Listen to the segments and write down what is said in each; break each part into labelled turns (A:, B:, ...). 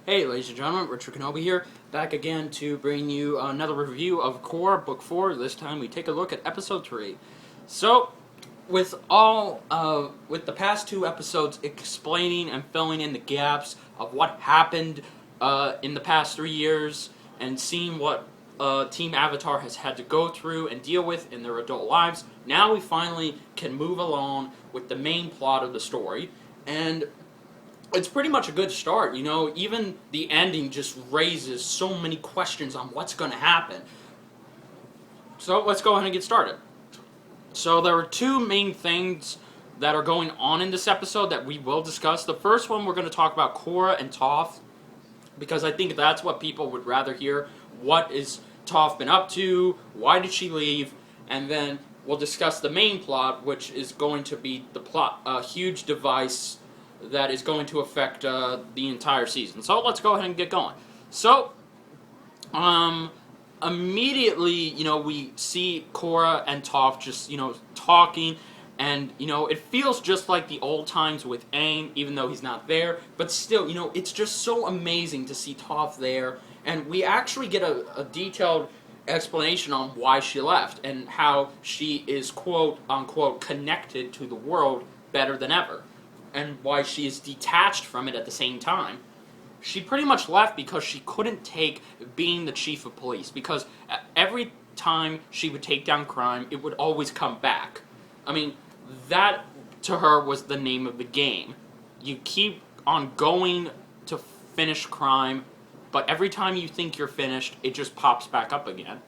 A: Hey, ladies and gentlemen, Richard Kenobi here, back again to bring you another review of Korra, Book 4. This time we take a look at Episode 3. So, with the past two episodes explaining and filling in the gaps of what happened in the past 3 years, and seeing what Team Avatar has had to go through and deal with in their adult lives, now we finally can move along with the main plot of the story, and it's pretty much a good start, you know. Even the ending just raises so many questions on what's going to happen. So let's go ahead and get started. So there are two main things that are going on in this episode that we will discuss. The first one, we're going to talk about Korra and Toph, because I think that's what people would rather hear. What is Toph been up to? Why did she leave? And then we'll discuss the main plot, which is going to be the plot, a huge device that is going to affect the entire season. So let's go ahead and get going. So, immediately, you know, we see Korra and Toph just, you know, talking, and, you know, it feels just like the old times with Aang, even though he's not there, but still, you know, it's just so amazing to see Toph there, and we actually get a detailed explanation on why she left, and how she is, quote-unquote, connected to the world better than ever, and why she is detached from it at the same time. She pretty much left because she couldn't take being the chief of police, because every time she would take down crime, it would always come back. I mean, that to her was the name of the game. You keep on going to finish crime, but every time you think you're finished, it just pops back up again.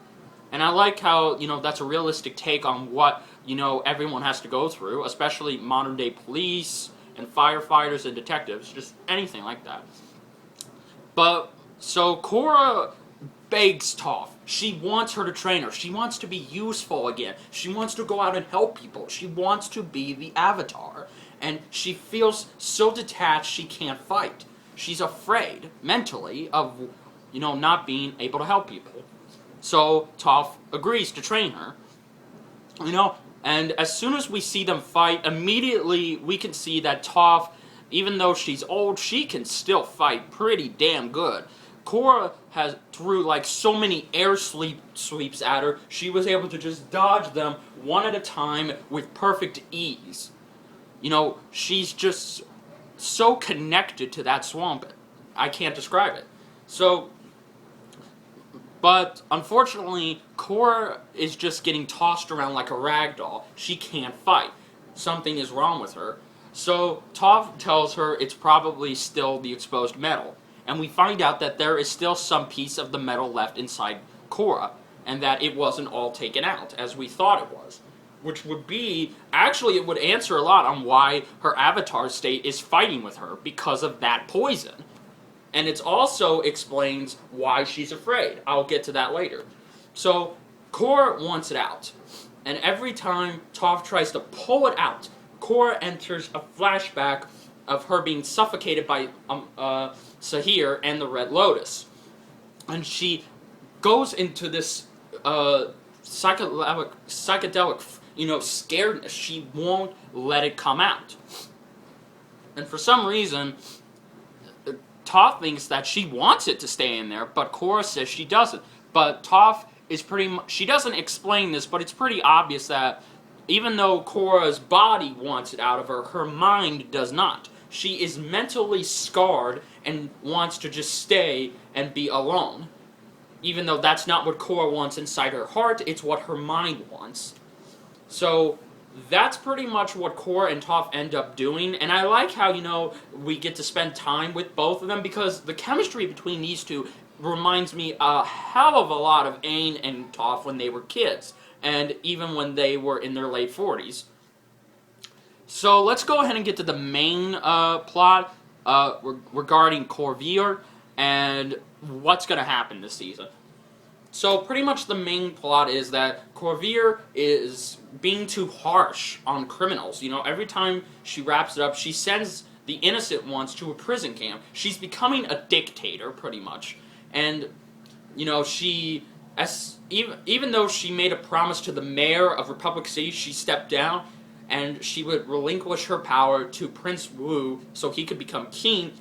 A: And I like how, you know, that's a realistic take on what, you know, everyone has to go through, especially modern day police and firefighters and detectives, just anything like that. But, so Korra begs Toph. She wants her to train her. She wants to be useful again. She wants to go out and help people. She wants to be the Avatar. And she feels so detached she can't fight. She's afraid, mentally, of, you know, not being able to help people. So Toph agrees to train her. You know, and as soon as we see them fight, immediately we can see that Toph, even though she's old, she can still fight pretty damn good. Korra has threw like so many air sweeps at her, she was able to just dodge them one at a time with perfect ease. You know, she's just so connected to that swamp, I can't describe it. So, but unfortunately, Korra is just getting tossed around like a rag doll. She can't fight. Something is wrong with her. So Toph tells her it's probably still the exposed metal. And we find out that there is still some piece of the metal left inside Korra, and that it wasn't all taken out, as we thought it was. Which would be, actually it would answer a lot on why her avatar state is fighting with her, because of that poison. And it also explains why she's afraid. I'll get to that later. So, Korra wants it out. And every time Toph tries to pull it out, Korra enters a flashback of her being suffocated by Sahir and the Red Lotus. And she goes into this psychedelic, you know, scaredness. She won't let it come out. And for some reason, Toph thinks that she wants it to stay in there, but Korra says she doesn't. But Toph is pretty much, she doesn't explain this, but it's pretty obvious that even though Korra's body wants it out of her, her mind does not. she is mentally scarred and wants to just stay and be alone. Even though that's not what Korra wants inside her heart, it's what her mind wants. So that's pretty much what Korra and Toph end up doing, and I like how, we get to spend time with both of them, because the chemistry between these two reminds me a hell of a lot of Aang and Toph when they were kids, and even when they were in their late 40s. So let's go ahead and get to the main plot regarding Korra and what's going to happen this season. So pretty much the main plot is that Korra is being too harsh on criminals. Every time she wraps it up, she sends the innocent ones to a prison camp. She's becoming a dictator, pretty much. And, even though she made a promise to the mayor of Republic City, she stepped down, and she would relinquish her power to Prince Wu so he could become king.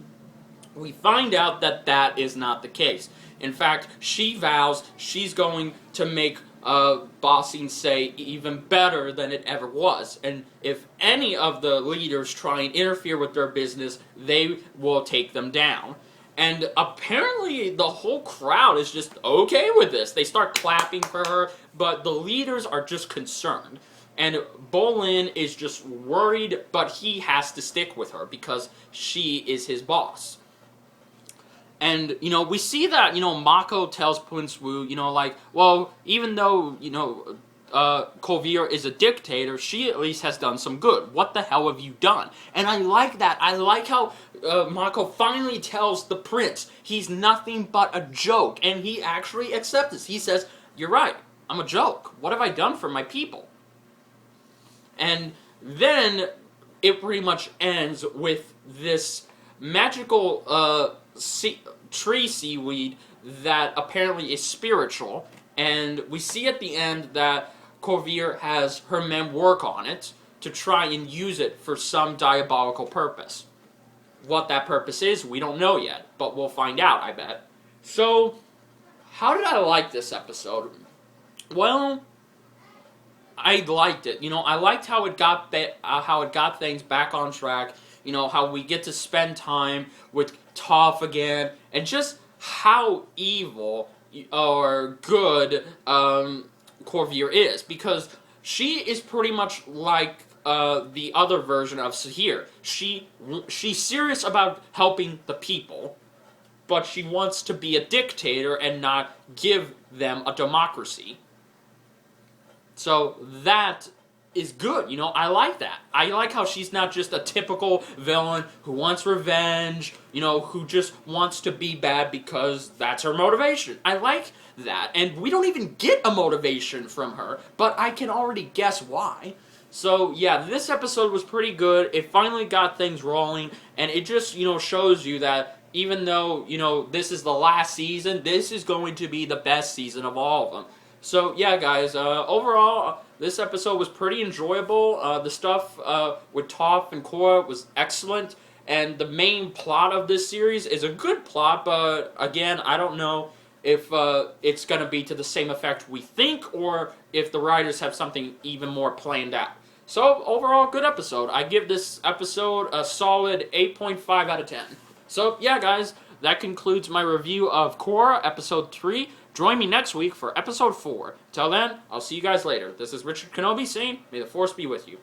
A: We find out that that is not the case. In fact, she vows she's going to make Ba Sing Se even better than it ever was. And if any of the leaders try and interfere with their business, they will take them down. And apparently the whole crowd is just okay with this. They start clapping for her, but the leaders are just concerned. And Bolin is just worried, but he has to stick with her because she is his boss. And, we see that, Mako tells Prince Wu, well, even though, Korra is a dictator, she at least has done some good. What the hell have you done? And I like that. I like how Mako finally tells the prince he's nothing but a joke. And he actually accepts this. He says, you're right, I'm a joke. What have I done for my people? And then it pretty much ends with this magical tree seaweed that apparently is spiritual, and we see at the end that Korra has her men work on it to try and use it for some diabolical purpose. What that purpose is, we don't know yet, but we'll find out, I bet. So, how did I like this episode? Well, I liked it. I liked how it got things back on track. How we get to spend time with Toph again, and just how evil or good Korra is, because she is pretty much like the other version of Sahir. She's serious about helping the people, but she wants to be a dictator and not give them a democracy. So that is good, I like that. I like how she's not just a typical villain who wants revenge, who just wants to be bad because that's her motivation. I like that, and we don't even get a motivation from her, but I can already guess why. So, yeah, this episode was pretty good. It finally got things rolling, and it just, shows you that even though, this is the last season, this is going to be the best season of all of them. So, yeah, guys, overall, this episode was pretty enjoyable. The stuff with Toph and Korra was excellent, and the main plot of this series is a good plot, but, again, I don't know if it's going to be to the same effect we think, or if the writers have something even more planned out. So, overall, good episode. I give this episode a solid 8.5 out of 10. So, yeah, guys, that concludes my review of Korra, Episode 3. Join me next week for Episode 4. Till then, I'll see you guys later. This is Richard Kenobi saying, may the Force be with you.